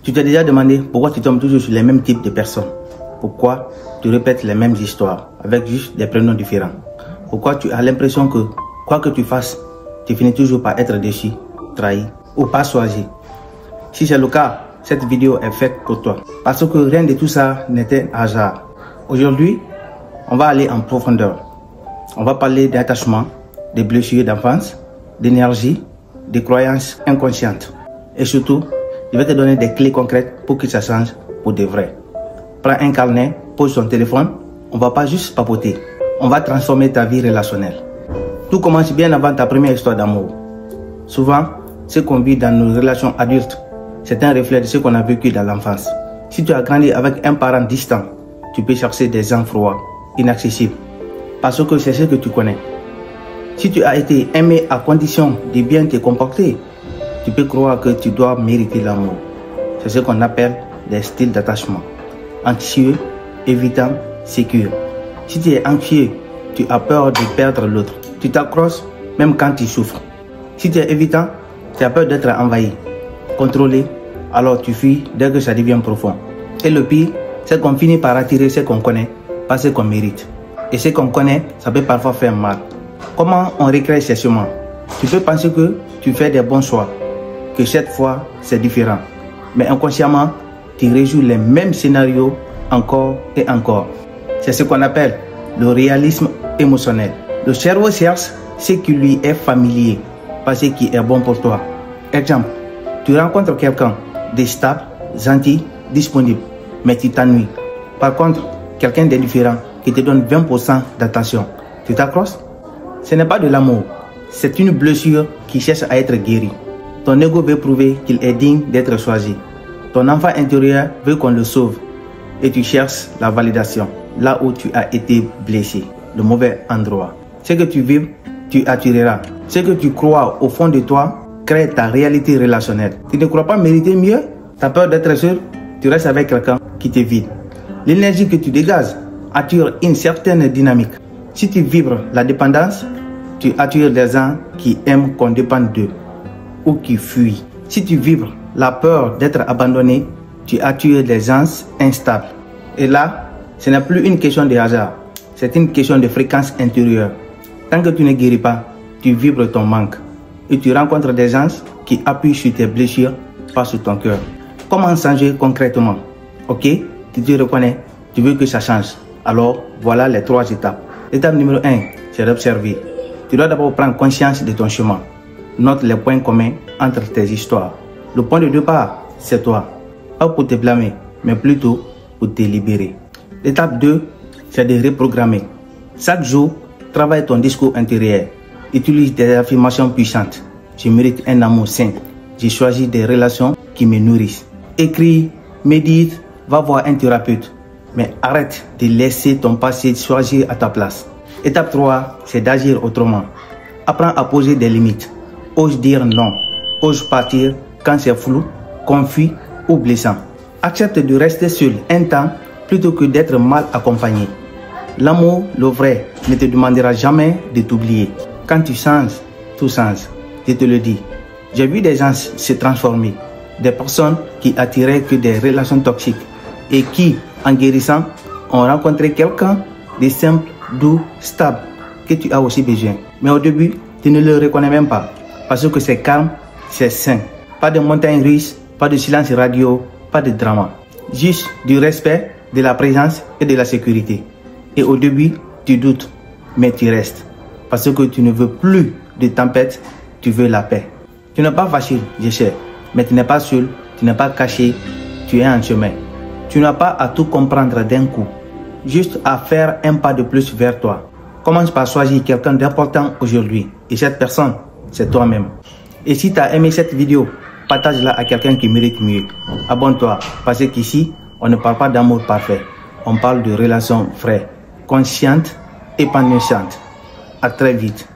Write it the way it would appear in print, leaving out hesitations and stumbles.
Tu t'es déjà demandé pourquoi tu tombes toujours sur les mêmes types de personnes? Pourquoi tu répètes les mêmes histoires avec juste des prénoms différents? Pourquoi tu as l'impression que quoi que tu fasses, tu finis toujours par être déçu, trahi ou pas choisi? Si c'est le cas, cette vidéo est faite pour toi. Parce que rien de tout ça n'était hasard. Aujourd'hui, on va aller en profondeur. On va parler d'attachement, des blessures d'enfance, d'énergie, des croyances inconscientes. Et surtout, je vais te donner des clés concrètes pour que ça change pour de vrai. Prends un carnet, pose ton téléphone. On va pas juste papoter. On va transformer ta vie relationnelle. Tout commence bien avant ta première histoire d'amour. Souvent, ce qu'on vit dans nos relations adultes, c'est un reflet de ce qu'on a vécu dans l'enfance. Si tu as grandi avec un parent distant, tu peux chercher des gens froids, inaccessibles, parce que c'est ce que tu connais. Si tu as été aimé à condition de bien te comporter, tu peux croire que tu dois mériter l'amour. C'est ce qu'on appelle des styles d'attachement. Anxieux, évitant, sécure. Si tu es anxieux, tu as peur de perdre l'autre. Tu t'accroches même quand tu souffres. Si tu es évitant, tu as peur d'être envahi, contrôlé, alors tu fuis dès que ça devient profond. Et le pire, c'est qu'on finit par attirer ce qu'on connaît, pas ce qu'on mérite. Et ce qu'on connaît, ça peut parfois faire mal. Comment on recrée ces chemins? Tu peux penser que tu fais des bons choix, que cette fois c'est différent. Mais inconsciemment, tu rejoues les mêmes scénarios encore et encore. C'est ce qu'on appelle le réalisme émotionnel. Le cerveau cherche ce qui lui est familier, pas ce qui est bon pour toi. Exemple, tu rencontres quelqu'un de stable, gentil, disponible, mais tu t'ennuies. Par contre, quelqu'un de différent qui te donne 20% d'attention, tu t'accroches? Ce n'est pas de l'amour, c'est une blessure qui cherche à être guérie. Ton ego veut prouver qu'il est digne d'être choisi. Ton enfant intérieur veut qu'on le sauve. Et tu cherches la validation, là où tu as été blessé, le mauvais endroit. Ce que tu vis, tu attireras. Ce que tu crois au fond de toi, crée ta réalité relationnelle. Tu ne crois pas mériter mieux? Tu as peur d'être seul? Tu restes avec quelqu'un qui te vide. L'énergie que tu dégages attire une certaine dynamique. Si tu vibres la dépendance, tu attires des gens qui aiment qu'on dépende d'eux ou qui fuient. Si tu vibres la peur d'être abandonné, tu attires des gens instables. Et là, ce n'est plus une question de hasard, c'est une question de fréquence intérieure. Tant que tu ne guéris pas, tu vibres ton manque et tu rencontres des gens qui appuient sur tes blessures, pas sur ton cœur. Comment changer concrètement? Ok, tu te reconnais, tu veux que ça change. Alors, voilà les 3 étapes. L'étape numéro 1, c'est d'observer. Tu dois d'abord prendre conscience de ton chemin. Note les points communs entre tes histoires. Le point de départ, c'est toi. Pas pour te blâmer, mais plutôt pour te libérer. L'étape 2, c'est de reprogrammer. Chaque jour, travaille ton discours intérieur. Utilise des affirmations puissantes. Je mérite un amour sain. J'ai choisi des relations qui me nourrissent. Écris, médite, va voir un thérapeute. Mais arrête de laisser ton passé choisir à ta place. Étape 3, c'est d'agir autrement. Apprends à poser des limites. Ose dire non. Ose partir quand c'est flou, confus ou blessant. Accepte de rester seul un temps plutôt que d'être mal accompagné. L'amour, le vrai, ne te demandera jamais de t'oublier. Quand tu changes, tout change. Je te le dis. J'ai vu des gens se transformer. Des personnes qui attiraient que des relations toxiques et qui, en guérissant, ont rencontré quelqu'un de simple, doux, stable, que tu as aussi besoin. Mais au début, tu ne le reconnais même pas. Parce que c'est calme, c'est sain. Pas de montagne russe, pas de silence radio, pas de drama. Juste du respect, de la présence et de la sécurité. Et au début, tu doutes, mais tu restes. Parce que tu ne veux plus de tempête, tu veux la paix. Tu n'es pas facile, je sais, mais tu n'es pas seul, tu n'es pas caché, tu es en chemin. Tu n'as pas à tout comprendre d'un coup, juste à faire un pas de plus vers toi. Commence par choisir quelqu'un d'important aujourd'hui. Et cette personne, c'est toi-même. Et si tu as aimé cette vidéo, partage-la à quelqu'un qui mérite mieux. Abonne-toi, parce qu'ici, on ne parle pas d'amour parfait. On parle de relations vraies, conscientes, épanouissantes. À très vite.